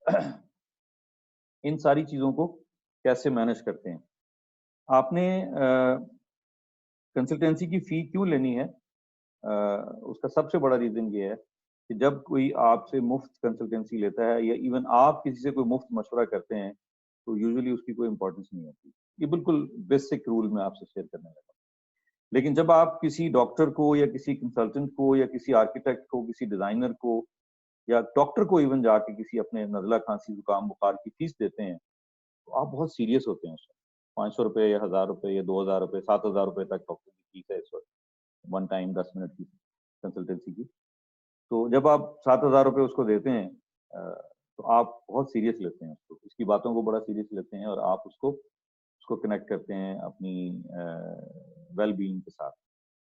ان ساری چیزوں کو کیسے مینج کرتے ہیں. آپ نے کنسلٹینسی کی فی کیوں لینی ہے؟ اس کا سب سے بڑا ریزن یہ ہے کہ جب کوئی آپ سے مفت کنسلٹینسی لیتا ہے یا ایون آپ کسی سے کوئی مفت مشورہ کرتے ہیں تو یوزلی اس کی کوئی امپورٹنس نہیں ہوتی. یہ بالکل بیسک رول میں آپ سے شیئر کرنے لگا. لیکن جب آپ کسی ڈاکٹر کو یا کسی کنسلٹنٹ کو یا کسی آرکیٹیکٹ کو, کسی ڈیزائنر کو یا ڈاکٹر کو ایون جا کے کسی اپنے نزلہ کھانسی زکام بخار کی فیس دیتے ہیں تو آپ بہت سیریس ہوتے ہیں اس میں. 500 روپے یا 1000 روپے یا 2000 روپے 7000 روپے تک ڈاکٹر کی فیس ہے اس وقت, ون ٹائم 10 منٹ کی کنسلٹینسی کی. تو جب آپ 7000 روپے اس کو دیتے ہیں تو آپ بہت سیریس لیتے ہیں اس کو, اس کی باتوں کو بڑا سیریس لیتے ہیں اور آپ اس کو کنیکٹ کرتے ہیں اپنی ویل بینگ کے ساتھ.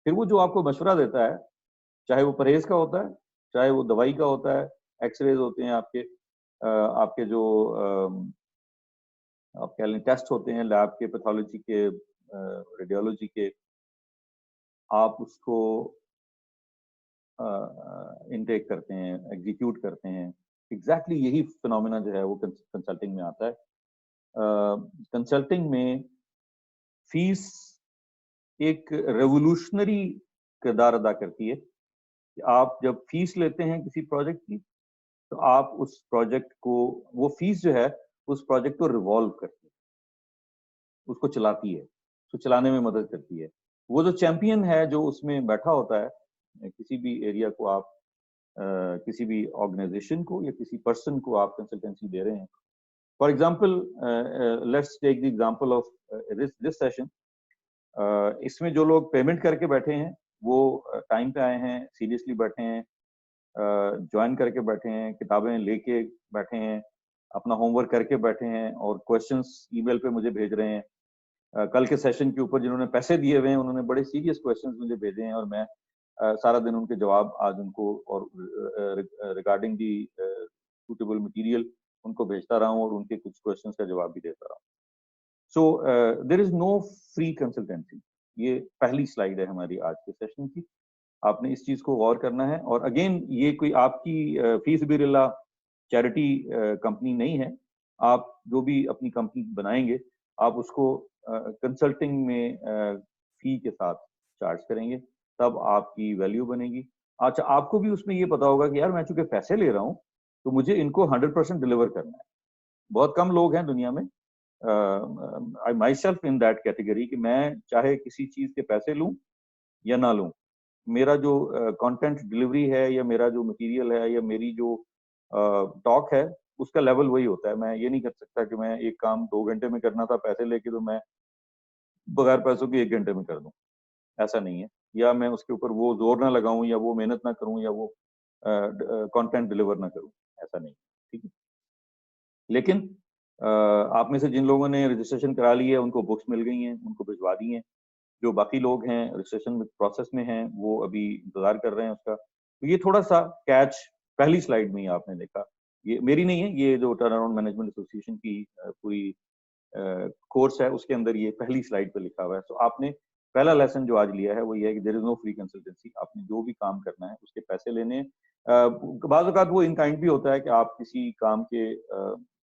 پھر وہ جو آپ کو مشورہ دیتا ہے, چاہے وہ پرہیز کا ہوتا ہے, چاہے وہ دوائی کا ہوتا ہے, ایکس ریز ہوتے ہیں آپ کے جو آپ کہہ لیں ٹیسٹ ہوتے ہیں لیب کے, پیتھولوجی کے, ریڈیولوجی کے, آپ اس کو انٹیک کرتے ہیں, ایگزیکیوٹ کرتے ہیں. ایگزیکٹلی یہی فنومینا جو ہے وہ کنسلٹنگ میں آتا ہے. کنسلٹنگ میں فیس ایک ریولوشنری کردار ادا کرتی ہے کہ آپ جب فیس لیتے ہیں کسی پروجیکٹ کی تو آپ اس پروجیکٹ کو, وہ فیس جو ہے اس پروجیکٹ کو ریوالو کرتی ہے, اس کو چلاتی ہے, اس کو چلانے میں مدد کرتی ہے. وہ جو چیمپئن ہے جو اس میں بیٹھا ہوتا ہے, کسی بھی ایریا کو آپ کسی بھی آرگنائزیشن کو یا کسی پرسن کو آپ کنسلٹینسی دے رہے ہیں. For example let's take the example of this session. اس میں جو لوگ پیمنٹ کر کے بیٹھے ہیں وہ ٹائم پہ آئے ہیں, سیریسلی بیٹھے ہیں, جوائن کر کے بیٹھے ہیں, کتابیں لے کے بیٹھے ہیں, اپنا ہوم ورک کر کے بیٹھے ہیں اور کوشچنس ای میل پہ مجھے بھیج رہے ہیں. کل کے سیشن کے اوپر جنہوں نے پیسے دیے ہوئے ہیں انہوں نے بڑے سیریس کوشچنس مجھے بھیجے ہیں اور میں سارا دن ان کے جواب آج ان کو اور regarding the suitable material in کو بھیجتا رہا ہوں اور ان کے کچھ کوشچنس کا جواب بھی دیتا رہا ہوں. سو دیر از نو فری کنسلٹینسی. یہ پہلی سلائیڈ ہے ہماری آج کے سیشن کی. آپ نے اس چیز کو غور کرنا ہے. اور اگین یہ کوئی آپ کی فی سبیل اللہ چیریٹی کمپنی نہیں ہے. آپ جو بھی اپنی کمپنی بنائیں گے آپ اس کو کنسلٹنگ میں فی کے ساتھ چارج کریں گے, تب آپ کی ویلیو بنے گی. اچھا, آپ کو بھی اس میں یہ پتا ہوگا کہ یار میں چونکہ پیسے لے رہا ہوں تو مجھے ان کو 100% ڈلیور کرنا ہے. بہت کم لوگ ہیں دنیا میں, آئی my self in that category, کہ میں چاہے کسی چیز کے پیسے لوں یا نہ لوں, میرا جو کانٹینٹ ڈلیوری ہے یا میرا جو مٹیریل ہے یا میری جو ٹاک ہے اس کا لیول وہی ہوتا ہے. میں یہ نہیں کر سکتا کہ میں ایک کام 2 گھنٹے میں کرنا تھا پیسے لے کے تو میں بغیر پیسوں کے 1 گھنٹے میں کر دوں, ایسا نہیں ہے. یا میں اس کے اوپر وہ زور نہ لگاؤں یا وہ محنت نہ کروں یا وہ کانٹینٹ ڈلیور نہ کروں, ایسا نہیں. ٹھیک ہے. لیکن آپ میں سے جن لوگوں نے رجسٹریشن کرا لی ہے ان کو بکس مل گئی ہیں, ان کو بھجوا دی ہیں. جو باقی لوگ ہیں رجسٹریشن پروسیس میں ہیں وہ ابھی انتظار کر رہے ہیں اس کا. تو یہ تھوڑا سا کیچ پہلی سلائیڈ میں ہی آپ نے دیکھا, یہ میری نہیں ہے, یہ جو ٹرن اراؤنڈ مینجمنٹ ایسوسیشن کی پوری کورس ہے اس کے اندر یہ پہلی سلائیڈ پہ لکھا ہوا ہے. تو آپ نے پہلا لیسن جو آج لیا ہے وہ یہ ہے کہ دیر از نو فری کنسلٹینسی. آپ نے جو بھی کام کرنا ہے اس کے پیسے لینے. بعض اوقات وہ ان کائنڈ بھی ہوتا ہے کہ آپ کسی کام کے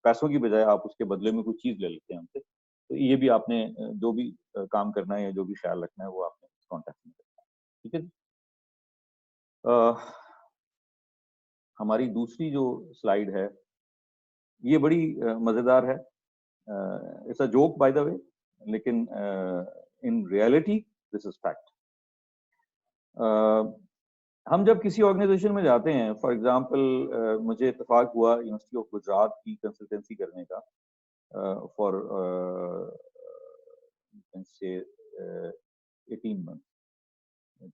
پیسوں کی بجائے آپ اس کے بدلے میں کوئی چیز لے لیتے ہیں ہم سے. تو یہ بھی آپ نے جو بھی کام کرنا ہے یا جو بھی خیال رکھنا ہے وہ آپ نے کانٹیکٹ میں کرنا ہے. ٹھیک ہے. ہماری دوسری جو سلائیڈ ہے یہ بڑی مزیدار ہے. It's a joke by the way, لیکن in reality this is fact. ہم جب کسی آرگنائزیشن میں جاتے ہیں, فار ایگزامپل مجھے اتفاق ہوا یونیورسٹی آف گجرات کی کنسلٹینسی کرنے کا فار 18 months,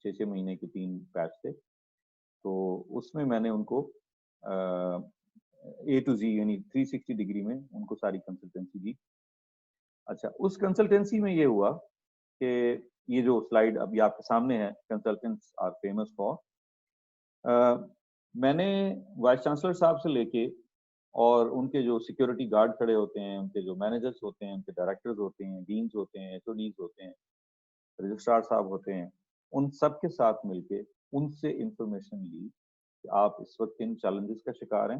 6 مہینے کے 3 بیچ تھے. تو اس میں میں نے ان کو A to Z یعنی 360 ڈگری میں ان کو ساری کنسلٹینسی دی. اچھا, اس کنسلٹینسی میں یہ ہوا کہ یہ جو سلائیڈ ابھی آپ کے سامنے ہے, کنسلٹنٹس آر فیمس فار, میں نے وائس چانسلر صاحب سے لے کے اور ان کے جو سیکورٹی گارڈ کھڑے ہوتے ہیں, ان کے جو مینیجرس ہوتے ہیں, ان کے ڈائریکٹرز ہوتے ہیں, ڈینز ہوتے ہیں, ایچ او ڈیز ہوتے ہیں, رجسٹرار صاحب ہوتے ہیں, ان سب کے ساتھ مل کے ان سے انفارمیشن لی کہ آپ اس وقت کن چیلنجز کا شکار ہیں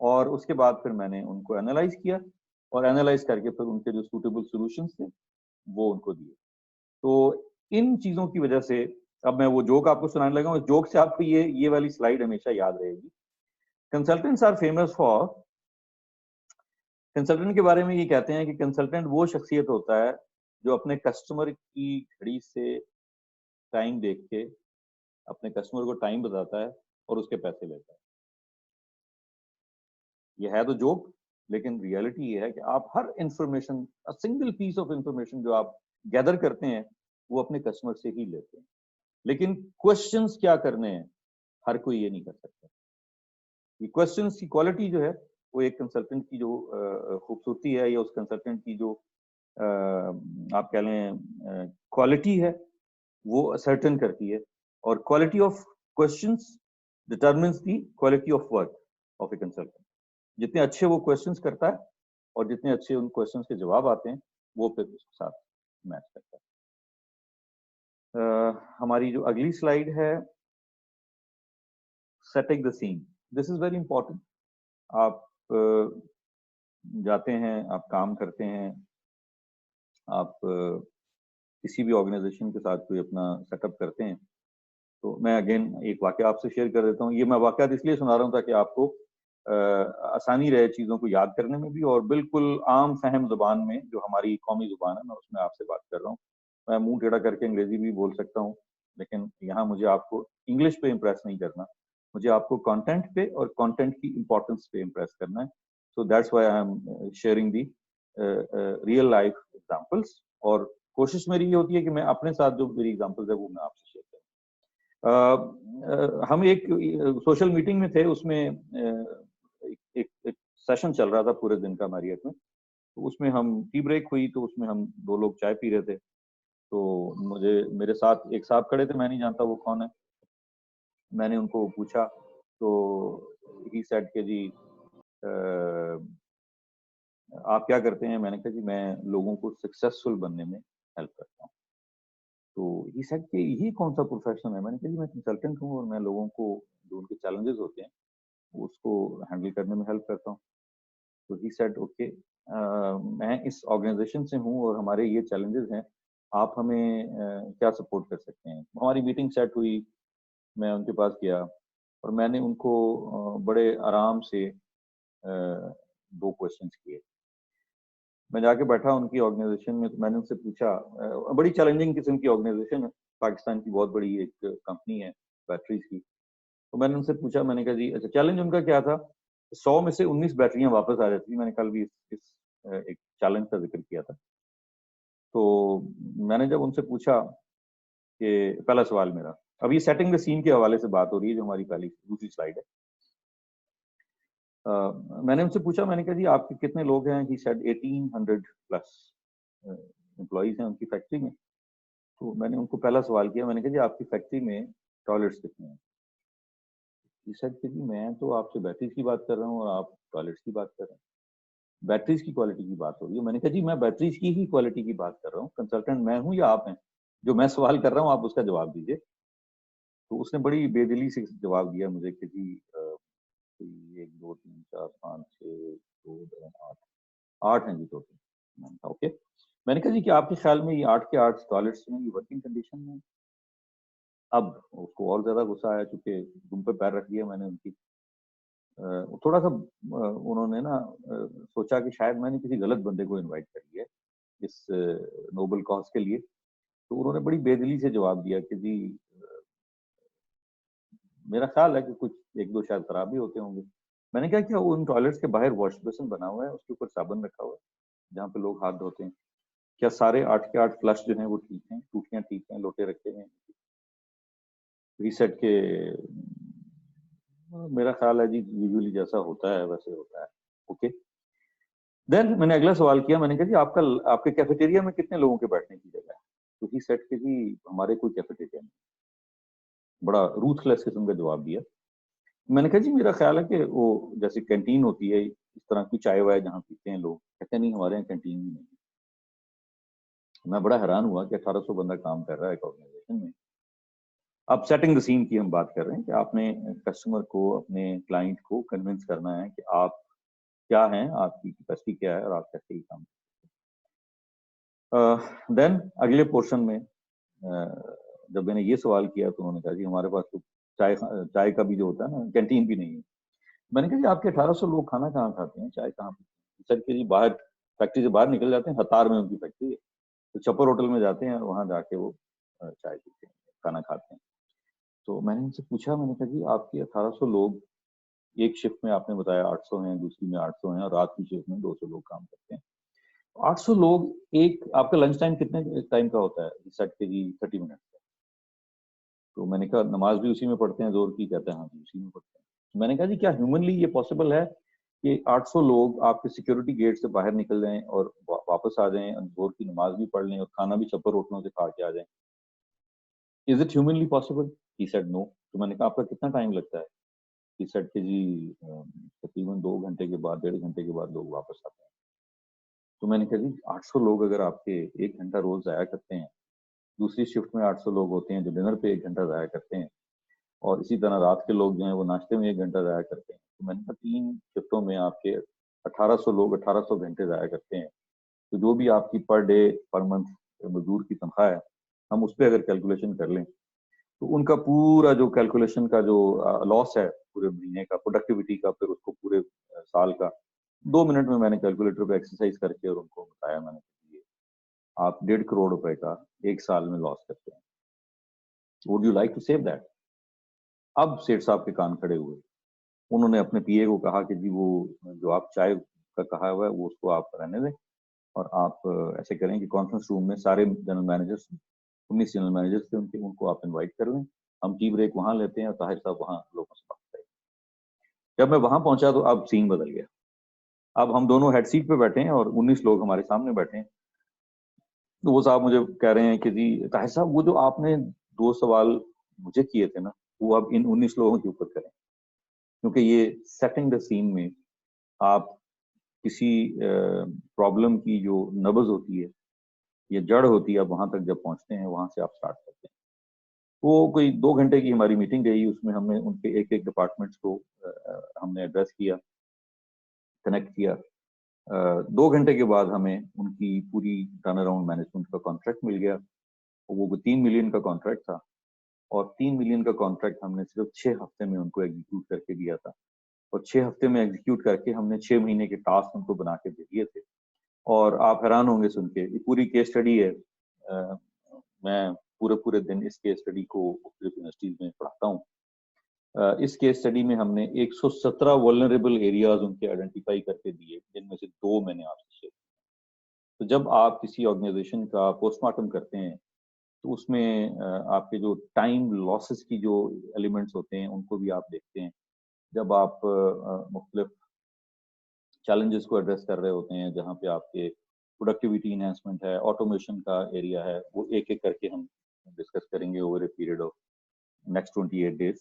اور اس کے بعد پھر میں نے ان کو اینالائز کیا اور اینالائز کر کے پھر ان کے جو سوٹیبل سولوشنس تھے وہ ان کو دیے. تو ان چیزوں کی وجہ سے اب میں وہ جوک آپ کو سنانے لگا ہوں. اس جوک سے آپ کو یہ والی سلائیڈ ہمیشہ یاد رہے گی. Consultants are famous for, consultant کے بارے میں یہ کہتے ہیں کہ کنسلٹنٹ وہ شخصیت ہوتا ہے جو اپنے کسٹمر کی گھڑی سے ٹائم دیکھ کے اپنے کسٹمر کو ٹائم بتاتا ہے اور اس کے پیسے لیتا ہے. یہ ہے تو جوک، لیکن ریئلٹی یہ ہے کہ آپ ہر information, single piece of information جو آپ گیدر کرتے ہیں وہ اپنے کسٹمر سے ہی لیتے ہیں. لیکن کوشچنس کیا کرنے ہیں ہر کوئی یہ نہیں کر سکتا. یہ کوشچنس کی کوالٹی جو ہے وہ ایک کنسلٹنٹ کی جو خوبصورتی ہے یا اس کنسلٹنٹ کی جو آپ کہہ لیں کوالٹی ہے وہ اسرٹن کرتی ہے. اور quality of questions determines the quality of work of a consultant. جتنے اچھے وہ کوشچنس کرتا ہے اور جتنے اچھے ان کوشچنس کے جواب آتے ہیں وہ پھر اس کے ساتھ میچ کرتا ہے. ہماری جو اگلی سلائیڈ ہے setting the scene. This is very important. آپ جاتے ہیں، آپ کام کرتے ہیں، آپ کسی بھی آرگنائزیشن کے ساتھ کوئی اپنا سیٹ اپ کرتے ہیں. تو میں اگین ایک واقعہ آپ سے شیئر کر دیتا ہوں. یہ میں واقعات اس لیے سنا رہا ہوں تاکہ آپ کو آسانی رہے چیزوں کو یاد کرنے میں بھی، اور بالکل عام فہم زبان میں جو ہماری قومی زبان ہے میں اس میں آپ سے بات کر رہا ہوں. میں منہ ٹیڑھا کر کے انگریزی بھی بول سکتا ہوں، لیکن یہاں مجھے آپ کو انگلش پہ امپریس نہیں کرنا، مجھے آپ کو کانٹینٹ پہ اور کانٹینٹ کی امپورٹنس پہ امپریس کرنا ہے. So that's why I am sharing the real life examples. اور کوشش میری یہ ہوتی ہے کہ میں اپنے ساتھ جو میری ایگزامپلس ہے وہ میں آپ سے شیئر کروں. ہم ایک سوشل میٹنگ میں تھے، اس میں ایک سیشن چل رہا تھا پورے دن کا میریٹ میں. تو اس میں ہم ٹی بریک ہوئی تو اس میں ہم دو لوگ چائے پی رہے تھے. تو میرے ساتھ ایک صاحب کھڑے تھے، میں نہیں جانتا وہ کون ہے. میں نے ان کو پوچھا تو ہی سیڈ کہ جی آپ کیا کرتے ہیں؟ میں نے کہا جی میں لوگوں کو سکسیسفل بننے میں ہیلپ کرتا ہوں. تو ہی سیڈ کہ یہ کون سا پروفیشن ہے؟ میں نے کہا جی میں کنسلٹنٹ ہوں اور میں لوگوں کو جو ان کے چیلنجز ہوتے ہیں اس کو ہینڈل کرنے میں ہیلپ کرتا ہوں. تو ہی سیڈ اوکے، میں اس آرگنائزیشن سے ہوں اور ہمارے یہ چیلنجز ہیں، آپ ہمیں کیا سپورٹ کر سکتے ہیں؟ ہماری میٹنگ سیٹ ہوئی، میں ان کے پاس گیا اور میں نے ان کو بڑے آرام سے دو کوشچنس کیے. میں جا کے بیٹھا ان کی آرگنائزیشن میں، تو میں نے ان سے پوچھا، بڑی چیلنجنگ قسم کی آرگنائزیشن ہے، پاکستان کی بہت بڑی ایک کمپنی ہے بیٹریز کی. تو میں نے ان سے پوچھا، میں نے کہا جی اچھا چیلنج ان کا کیا تھا؟ 100 میں سے 19 بیٹریاں واپس آ جاتی. میں نے کل بھی اس ایک چیلنج کا ذکر کیا تھا. تو میں نے جب ان سے پوچھا کہ پہلا سوال میرا، اب یہ سیٹنگ دا سین کے حوالے سے بات ہو رہی ہے جو ہماری پہلی دوسری سلائیڈ ہے. میں نے ان سے پوچھا، میں نے کہا جی آپ کے کتنے لوگ ہیں؟ ہی سیڈ 1800 پلس امپلائیز ہیں ان کی فیکٹری میں. تو میں نے ان کو پہلا سوال کیا، میں نے کہا جی آپ کی فیکٹری میں ٹوائلٹس کتنے ہیں؟ ہی سیڈ کہ جی میں تو آپ سے بیٹریز کی بات کر رہا ہوں اور آپ ٹوائلٹس کی بات کر رہے ہیں. بیٹریز کی کوالٹی کی بات ہو رہی ہے. میں نے کہا جی میں بیٹریز کی ہی کوالٹی کی بات کر رہا ہوں. کنسلٹنٹ میں ہوں یا آپ ہیں؟ جو میں سوال کر رہا ہوں آپ اس کا جواب دیجیے. تو اس نے بڑی بے دلی سے جواب دیا مجھے کہ جی 1 2 3 4 5 6 2 8 ہیں جی ٹوٹل. اوکے. میں نے کہا جی کہ آپ کے خیال میں یہ 8 کے 8 ٹوائلٹس میں یہ ورکنگ کنڈیشن میں؟ اب اس کو اور زیادہ غصہ آیا چونکہ دم پہ پیر رکھ دیا میں نے ان کی. تھوڑا سا انہوں نے نا سوچا کہ شاید میں نے کسی غلط بندے کو انوائٹ کر لیا اس نوبل کاز کے لیے. تو انہوں نے بڑی بے دلی سے جواب دیا کہ جی میرا خیال ہے کہ کچھ 1 2 شاید خراب بھی ہوتے ہوں گے. میں نے کہا کیا ان ٹوائلٹس کے باہر واش بیسن بنا ہوا ہے، اس کے اوپر صابن رکھا ہوا ہے جہاں پہ لوگ ہاتھ دھوتے ہیں؟ کیا سارے 8 کے 8 فلش جو ہیں وہ ٹھیک ہیں، ٹوٹیاں ٹھیک ہیں، لوٹے رکھے ہیں؟ ریسیٹ کے میرا خیال ہے جی یوزلی جیسا ہوتا ہے ویسے ہوتا ہے. اوکے. دین میں نے اگلا سوال کیا، میں نے کہا جی آپ کے کیفیٹیریا میں کتنے لوگوں کے بیٹھنے کی جگہ ہے؟ تو ہی سیٹ کہ جی ہمارے کوئی کیفیٹیریا نہیں. بڑا روتھ لیس قسم کا جواب دیا. میں نے کہا جی میرا خیال ہے کہ وہ جیسے کینٹین ہوتی ہے اس طرح کی چائے وائے جہاں پیتے ہیں لوگ، کہتے نہیں ہمارے یہاں کینٹین بھی نہیں. میں بڑا حیران ہوا کہ 1800 بندہ کام کر رہا ہے ایک آرگنائزیشن میں اب سیٹنگ دا سین کی ہم بات کر رہے ہیں کہ آپ نے کسٹمر کو, اپنے کلائنٹ کو کنونس کرنا ہے کہ آپ کیا ہیں, آپ کی کیپیسٹی کیا ہے اور آپ کیسے ہی کام دین اگلے پورشن میں جب میں نے یہ سوال کیا تو انہوں نے کہا جی ہمارے پاس تو چائے کا بھی جو ہوتا ہے نا کینٹین بھی نہیں ہے. میں نے کہا جی آپ کے 1800 لوگ کھانا کہاں کھاتے ہیں, چائے کہاں پیتے ہیں؟ سر کہ جی باہر فیکٹری سے باہر نکل جاتے ہیں, ہتار میں ان کی فیکٹری ہے, تو چپر ہوٹل میں جاتے ہیں اور وہاں جا کے وہ چائے پیتے ہیں, کھانا کھاتے ہیں. تو میں نے ان سے پوچھا, میں نے کہا جی آپ کے 1800 لوگ ایک شفٹ میں آپ نے بتایا 800 ہیں, دوسری میں 800 ہیں, اور رات کی شفٹ میں 200 لوگ کام کرتے ہیں. 800 لوگ, ایک آپ کا لنچ ٹائم کتنے ٹائم کا ہوتا ہے؟ سیٹ کے جی 30 منٹ کا. تو میں نے کہا نماز بھی اسی میں پڑھتے ہیں زور کی؟ کہتے ہیں ہاں جی اسی میں پڑھتے ہیں. میں نے کہا جی کیا ہیومنلی یہ پاسبل ہے کہ 800 لوگ آپ کے سیکورٹی گیٹ سے باہر نکل جائیں اور واپس آ جائیں, زور کی نماز بھی پڑھ لیں اور کھانا بھی چپر ہوٹلوں سے کھا کے آ جائیں؟ Is it humanly possible? He said no. تو میں نے کہا آپ کا کتنا ٹائم لگتا ہے؟ ہی سیڈ کہ جی تقریباً 2 گھنٹے کے بعد, 1.5 گھنٹے کے بعد لوگ واپس آتے ہیں. تو میں نے کہا جی 800 لوگ اگر آپ کے 1 گھنٹہ روز ضائع کرتے ہیں, دوسری شفٹ میں 800 لوگ ہوتے ہیں جو ڈنر پہ 1 گھنٹہ ضائع کرتے ہیں, اور اسی طرح رات کے لوگ جو ہیں وہ ناشتے میں 1 گھنٹہ ضائع کرتے ہیں, تو میں نے کہا 3 شفٹوں میں آپ کے 1800 لوگ 1800 گھنٹے ضائع کرتے ہیں. تو جو بھی آپ کی پر ڈے پر منتھ مزدور کی تنخواہ ہے, ہم اس پہ اگر کیلکولیشن کر لیں تو ان کا پورا جو کیلکولیشن کا جو لاس ہے پورے مہینے کا پروڈکٹیوٹی کا, پھر اس کو پورے سال کا 2 منٹ میں نے کیلکولیٹر پہ ایکسرسائز کر کے اور ان کو بتایا. میں نے آپ 1.5 کروڑ روپے کا ایک سال میں لاس کرتے ہیں. Would you like to save that? اب سیٹ صاحب کے کان کھڑے ہوئے. انہوں نے اپنے پی اے کو کہا کہ جی وہ جو آپ چائے کا کہا ہوا ہے وہ اس کو آپ رہنے دیں, اور آپ ایسے کریں کہ کانفرنس روم میں سارے جنرل مینیجرس 19 جنرل مینیجرس تھے ان کو آپ انوائٹ کر لیں, ہم ٹی بریک وہاں لیتے ہیں اور طاہر صاحب وہاں لوگوں سے بات کریں. جب میں وہاں پہنچا تو اب سین بدل گیا. اب ہم دونوں ہیڈ سیٹ پہ بیٹھے ہیں اور 19 لوگ ہمارے سامنے بیٹھے ہیں. تو وہ صاحب مجھے کہہ رہے ہیں کہ جی طاہر صاحب وہ جو آپ نے 2 سوال مجھے کیے تھے نا, وہ اب ان 19 لوگوں کے اوپر کریں, کیونکہ یہ سیٹنگ دا سین میں آپ کسی پرابلم کی جو نبض ہوتی ہے یا جڑ ہوتی ہے, اب وہاں تک جب پہنچتے ہیں وہاں سے آپ سٹارٹ کرتے ہیں. وہ کوئی 2 گھنٹے کی ہماری میٹنگ رہی, اس میں ہم نے ان کے ایک ڈپارٹمنٹس کو ہم نے ایڈریس کیا, کنیکٹ کیا. 2 گھنٹے کے بعد ہمیں ان کی پوری ٹرن اراؤنڈ مینجمنٹ کا کانٹریکٹ مل گیا. وہ 3 ملین کا کانٹریکٹ تھا, اور 3 ملین کا کانٹریکٹ ہم نے صرف 6 ہفتے میں ان کو ایگزیکیوٹ کر کے دیا تھا, اور 6 ہفتے میں ایگزیکیوٹ کر کے ہم نے 6 مہینے کے ٹاسک ان کو بنا کے دے دیے تھے. اور آپ حیران ہوں گے سن کے, یہ پوری کیس اسٹڈی ہے. میں پورے دن اس کیس اسٹڈی کو مختلف یونیورسٹیز میں پڑھاتا ہوں. اس کیس اسٹڈی میں ہم نے 117 ولنریبل ایریاز ان کے آئیڈینٹیفائی کر کے دیے, جن میں سے 2 میں نے آپ سے شیئر. تو جب آپ کسی آرگنائزیشن کا پوسٹ مارٹم کرتے ہیں تو اس میں آپ کے جو ٹائم لاسز کی جو ایلیمنٹس ہوتے ہیں ان کو بھی آپ دیکھتے ہیں. جب آپ مختلف چیلنجز کو ایڈریس کر رہے ہوتے ہیں, جہاں پہ آپ کے پروڈکٹیوٹی انہینسمنٹ ہے, آٹومیشن کا ایریا ہے, وہ ایک ایک کر کے ہم ڈسکس کریں گے over a period of next 28 days.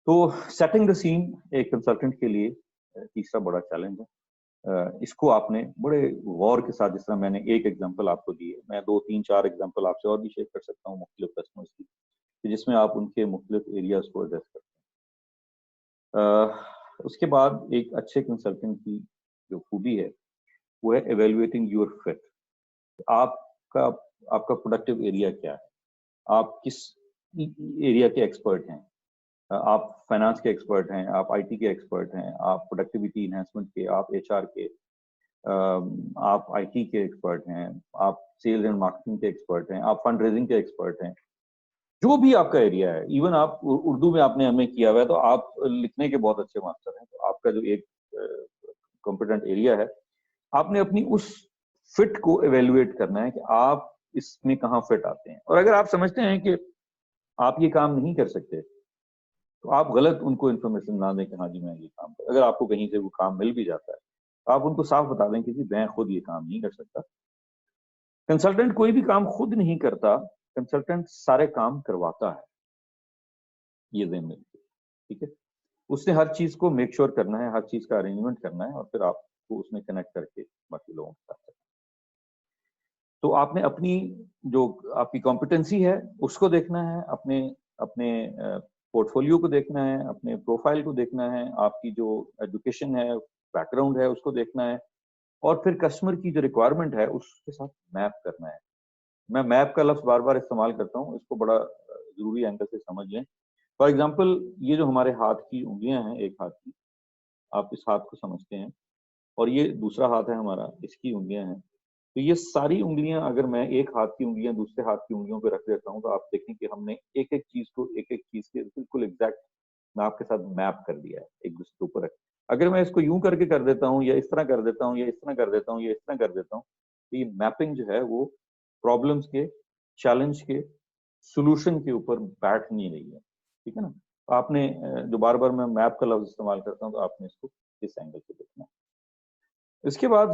تو سیٹنگ دا سین ایک کنسلٹنٹ کے لیے تیسرا بڑا چیلنج ہے. اس کو آپ نے بڑے غور کے ساتھ, جس طرح میں نے ایک ایگزامپل آپ کو دی ہے, میں 2 3 4 ایگزامپل آپ سے اور بھی شیئر کر سکتا ہوں مختلف کسٹمرز کی, جس میں آپ ان کے مختلف ایریاز کو ایڈریس کرتے ہیں. اس کے بعد ایک اچھے کنسلٹنٹ کی جو خوبی ہے وہ ہے ایویلویٹنگ یور فٹ. آپ کا پروڈکٹیو ایریا کیا ہے, آپ کس ایریا کے ایکسپرٹ ہیں. آپ فائنانس کے ایکسپرٹ ہیں, آپ آئی ٹی کے ایکسپرٹ ہیں, آپ پروڈکٹیوٹی انہینسمنٹ کے, آپ ایچ آر کے, آپ آئی ٹی کے ایکسپرٹ ہیں, آپ سیلز اینڈ مارکیٹنگ کے ایکسپرٹ ہیں, آپ فنڈ ریزنگ کے ایکسپرٹ ہیں. جو بھی آپ کا ایریا ہے, ایون آپ اردو میں آپ نے ایم اے کیا ہوا ہے تو آپ لکھنے کے بہت اچھے ماسٹر ہیں, تو آپ کا جو ایک کمپیٹنٹ ایریا ہے, آپ نے اپنی اس فٹ کو ایویلویٹ کرنا ہے کہ آپ اس میں کہاں فٹ آتے ہیں. اور اگر آپ سمجھتے ہیں کہ آپ یہ کام نہیں کر سکتے تو آپ غلط ان کو انفارمیشن نہ دیں کہ ہاں جی میں یہ کام کر. اگر آپ کو کہیں سے وہ کام مل بھی جاتا ہے تو آپ ان کو صاف بتا دیں کہ جی میں خود یہ کام نہیں کر سکتا. کنسلٹنٹ کوئی بھی کام خود نہیں کرتا, کنسلٹنٹ سارے کام کرواتا ہے, یہ ذہن میں رکھیے, ٹھیک ہے. اس نے ہر چیز کو میک شور کرنا ہے, ہر چیز کا ارینجمنٹ کرنا ہے, اور پھر آپ کو اس میں کنیکٹ کر کے باقی لوگوں کے ساتھ. تو آپ نے اپنی جو آپ کی کمپیٹنسی ہے اس کو دیکھنا ہے, اپنے اپنے پورٹ فولیو کو دیکھنا ہے, اپنے پروفائل کو دیکھنا ہے, آپ کی جو ایجوکیشن ہے, بیک گراؤنڈ ہے, اس کو دیکھنا ہے, اور پھر کسٹمر کی جو ریکوائرمنٹ ہے اس کے ساتھ میپ کرنا ہے. میں میپ کا لفظ بار بار استعمال کرتا ہوں, اس کو بڑا ضروری اینگل سے سمجھ لیں. فار ایگزامپل, یہ جو ہمارے ہاتھ کی انگلیاں ہیں, ایک ہاتھ کی, آپ اس ہاتھ کو سمجھتے ہیں, اور یہ دوسرا ہاتھ ہے ہمارا, اس کی انگلیاں ہیں. تو یہ ساری انگلیاں اگر میں ایک ہاتھ کی انگلیاں دوسرے ہاتھ کی انگلیوں پہ رکھ دیتا ہوں, تو آپ دیکھیں کہ ہم نے ایک ایک چیز کو ایک ایک چیز کے بالکل ایگزیکٹ میں آپ کے ساتھ میپ کر دیا ہے ایک دوسرے کے اوپر. اگر میں اس کو یوں کر کے کر دیتا ہوں, یا اس طرح کر دیتا ہوں, یا اس طرح کر دیتا ہوں, یا اس طرح کر دیتا ہوں, تو یہ میپنگ جو ہے وہ پرابلمس کے, چیلنج کے, سولوشن کے اوپر بیٹھ نہیں رہی ہے. ٹھیک ہے نا. آپ نے جو بار بار میں میپ کا لفظ استعمال کرتا ہوں, تو آپ نے اس کو اس اینگل سے دیکھنا ہے. اس کے بعد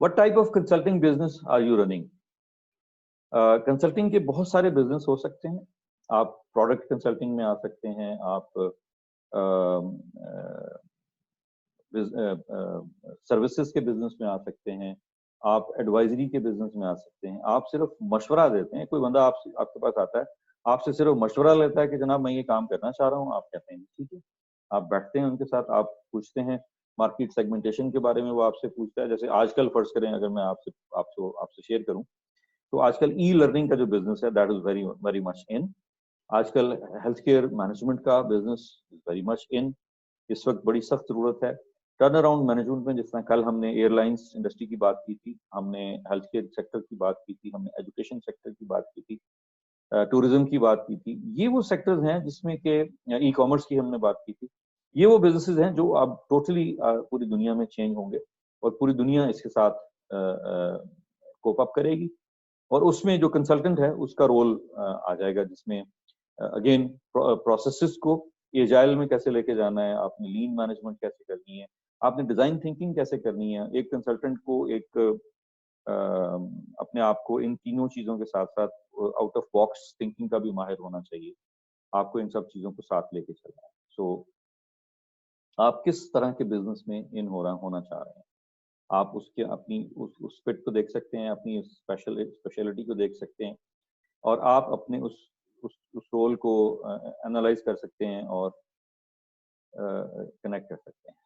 what type of consulting business are you running? Consulting کے بہت سارے بزنس ہو سکتے ہیں. آپ پروڈکٹ کنسلٹنگ میں آ سکتے ہیں, آپ سروسز کے بزنس میں آ سکتے ہیں, آپ ایڈوائزری کے بزنس میں آ سکتے ہیں, آپ صرف مشورہ دیتے ہیں. کوئی بندہ آپ کے پاس آتا ہے, آپ سے صرف مشورہ لیتا ہے کہ جناب میں یہ کام کرنا چاہ رہا ہوں. آپ کہتے ہیں ٹھیک ہے, آپ بیٹھتے ہیں ان کے ساتھ, آپ پوچھتے ہیں مارکیٹ سیگمنٹیشن کے بارے میں, وہ آپ سے پوچھتا ہے. جیسے آج کل فرض کریں اگر میں آپ سے شیئر کروں, تو آج کل ای لرننگ کا جو بزنس ہے دیٹ از ویری مچ ان. آج کل ہیلتھ کیئر مینجمنٹ کا بزنس ویری مچ ان. اس وقت بڑی سخت ضرورت ہے ٹرن اراؤنڈ مینجمنٹ میں. جس طرح کل ہم نے ایئر لائنس انڈسٹری کی بات کی تھی, ہم نے ہیلتھ کیئر سیکٹر کی بات کی تھی, ہم نے ایجوکیشن سیکٹر کی بات کی تھی, ٹوریزم کی بات کی تھی. یہ وہ سیکٹرز ہیں جس میں کہ ای کامرس کی ہم نے بات کی تھی. یہ وہ بزنسز ہیں جو اب ٹوٹلی پوری دنیا میں چینج ہوں گے, اور پوری دنیا اس کے ساتھ کوپ اپ کرے گی. اور اس میں جو کنسلٹنٹ ہے اس کا رول آ جائے گا, جس میں اگین پروسیسز کو ایجائل میں کیسے لے کے جانا ہے, آپ نے لین مینجمنٹ کیسے کرنی ہے, آپ نے ڈیزائن تھنکنگ کیسے کرنی ہے. ایک کنسلٹنٹ کو ایک اپنے آپ کو ان تینوں چیزوں کے ساتھ ساتھ آؤٹ آف باکس تھنکنگ کا بھی ماہر ہونا چاہیے. آپ کو ان سب چیزوں کو ساتھ لے کے چلنا ہے. سو آپ کس طرح کے بزنس میں ان ہونا چاہ رہے ہیں, آپ اس کے اپنی اس فٹ کو دیکھ سکتے ہیں, اپنی اسپیشلٹی کو دیکھ سکتے ہیں, اور آپ اپنے اس رول کو انالائز کر سکتے ہیں اور کنیکٹ کر سکتے ہیں.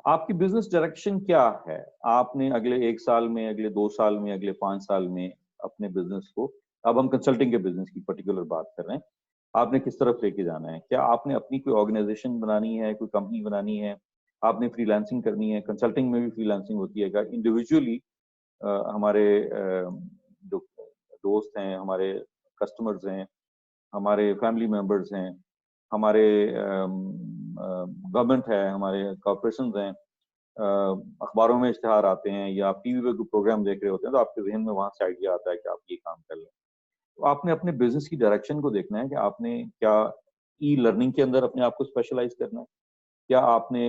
آپ کی بزنس ڈائریکشن کیا ہے؟ آپ نے اگلے 1 سال میں, اگلے 2 سال میں, اگلے 5 سال میں اپنے بزنس کو, اب ہم کنسلٹنگ کے بزنس کی پرٹیکولر بات کر رہے ہیں, آپ نے کس طرف لے کے جانا ہے؟ کیا آپ نے اپنی کوئی آرگنائزیشن بنانی ہے, کوئی کمپنی بنانی ہے, آپ نے فری لانسنگ کرنی ہے؟ کنسلٹنگ میں بھی فری لانسنگ ہوتی ہے. انڈیویجولی ہمارے جو دوست ہیں, ہمارے کسٹمرز ہیں, ہمارے فیملی ممبرز ہیں, ہمارے گورنمنٹ ہے, ہمارے کارپوریشنز ہیں, اخباروں میں اشتہار آتے ہیں, یا آپ ٹی وی پہ کوئی پروگرام دیکھ رہے ہوتے ہیں, تو آپ کے ذہن میں وہاں سے آئیڈیا آتا ہے کہ آپ یہ کام کر لیں. تو آپ نے اپنے بزنس کی ڈائریکشن کو دیکھنا ہے کہ آپ نے کیا ای لرننگ کے اندر اپنے آپ کو اسپیشلائز کرنا ہے, کیا آپ نے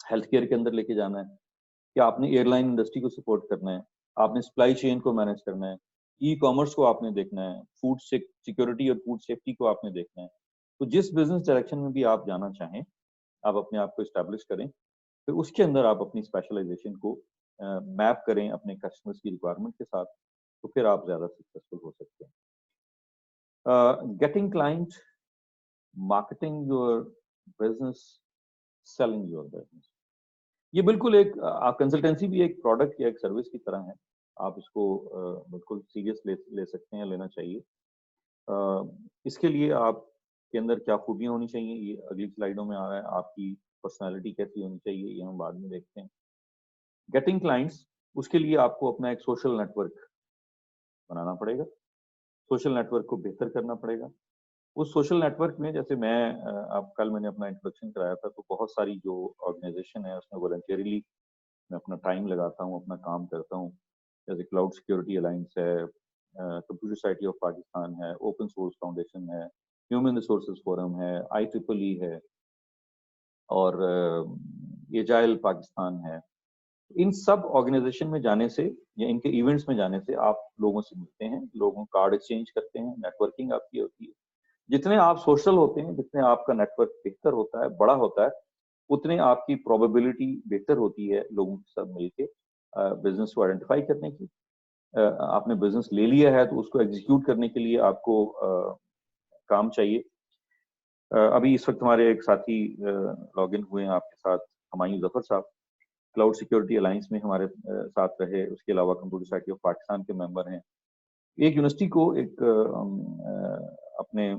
ہیلتھ کیئر کے اندر لے کے جانا ہے, کیا آپ نے ایئر لائن انڈسٹری کو سپورٹ کرنا ہے, آپ نے سپلائی چین کو مینیج کرنا ہے, ای کامرس کو آپ نے دیکھنا ہے, فوڈ سیکورٹی اور فوڈ سیفٹی کو آپ نے دیکھنا ہے. تو جس بزنس ڈائریکشن میں بھی آپ جانا چاہیں, آپ اپنے آپ کو اسٹیبلش کریں, پھر اس کے اندر آپ اپنی اسپیشلائزیشن کو میپ کریں اپنے کسٹمرز کی ریکوائرمنٹ کے ساتھ, تو پھر آپ زیادہ سکسیسفل ہو سکتے ہیں. Getting client, marketing your business, selling your business, یہ بالکل ایک کنسلٹنسی بھی ایک پروڈکٹ یا ایک سروس کی طرح ہے. آپ اس کو بالکل سیریس لے سکتے ہیں, لینا چاہیے. اس کے لیے آپ کے اندر کیا خوبیاں ہونی چاہیے, یہ اگلی سلائیڈوں میں آ رہا ہے. آپ کی پرسنالٹی کیسی ہونی چاہیے, یہ ہم بعد میں دیکھتے ہیں. گیٹنگ کلائنٹس, اس کے لیے آپ کو اپنا ایک سوشل نیٹ ورک بنانا پڑے گا, سوشل نیٹ ورک کو بہتر کرنا پڑے گا. اس سوشل نیٹ ورک میں, جیسے کل میں نے اپنا انٹروڈکشن کرایا تھا, تو بہت ساری جو آرگنائزیشن ہے اس میں والنٹیئرلی میں اپنا ٹائم لگاتا ہوں, اپنا کام کرتا ہوں. جیسے کلاؤڈ سیکورٹی الائنس ہے, کمپیوٹر سوسائٹی آف پاکستان ہے, اوپن سورس فاؤنڈیشن ہے, ہیومن ریسورسز فورم ہے, IEEE ہے, اور ایجائل پاکستان ہے. ان سب آرگنائزیشن میں جانے سے یا ان کے ایونٹس میں جانے سے آپ لوگوں سے ملتے ہیں, لوگوں کارڈ ایکسچینج کرتے ہیں, نیٹ ورکنگ آپ کی ہوتی ہے. جتنے آپ سوشل ہوتے ہیں, جتنے آپ کا نیٹ ورک بہتر ہوتا ہے, بڑا ہوتا ہے, اتنے آپ کی پروبیبلٹی بہتر ہوتی ہے لوگوں کے ساتھ مل کے بزنس کو آئیڈینٹیفائی کرنے کی, آپ نے بزنس لے لیا ہے تو اس کو ایگزیکیوٹ کرنے کے لیے آپ کو کام چاہیے. ابھی اس وقت ہمارے ایک ساتھی لاگ ان ہوئے ہیں آپ کے ساتھ، ہمایوں ظفر صاحب، کلاؤڈ سیکیورٹی الائنس میں ہمارے ساتھ رہے. اس کے علاوہ کمپیوٹر سوسائٹی آف پاکستان کے ممبر ہیں. ایک یونیورسٹی کو ایک اپنے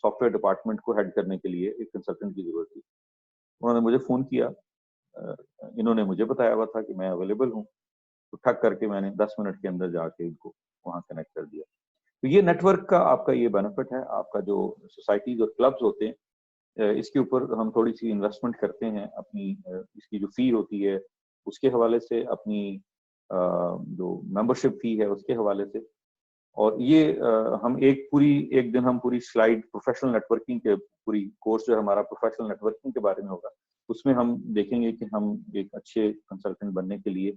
سافٹ ویئر ڈپارٹمنٹ کو ہیڈ کرنے کے لیے ایک کنسلٹنٹ کی ضرورت تھی. انہوں نے مجھے فون کیا، انہوں نے مجھے بتایا ہوا تھا کہ میں اویلیبل ہوں، تو ٹھک کر کے میں نے 10 منٹ کے اندر جا کے ان کو وہاں کنیکٹ کر دیا. تو یہ نیٹ ورک کا آپ کا یہ بینیفٹ ہے. آپ کا جو سوسائٹیز اور کلبز ہوتے ہیں اس کے اوپر ہم تھوڑی سی انویسٹمنٹ کرتے ہیں اپنی، اس کی جو فی ہوتی ہے اس کے حوالے سے، اپنی جو ممبرشپ فی ہے اس کے حوالے سے. اور یہ ہم ایک دن ہم پوری سلائیڈ پروفیشنل نیٹ ورکنگ کے، پوری کورس جو ہے ہمارا پروفیشنل نیٹ ورکنگ کے بارے میں ہوگا. اس میں ہم دیکھیں گے کہ ہم ایک اچھے کنسلٹنٹ بننے کے لیے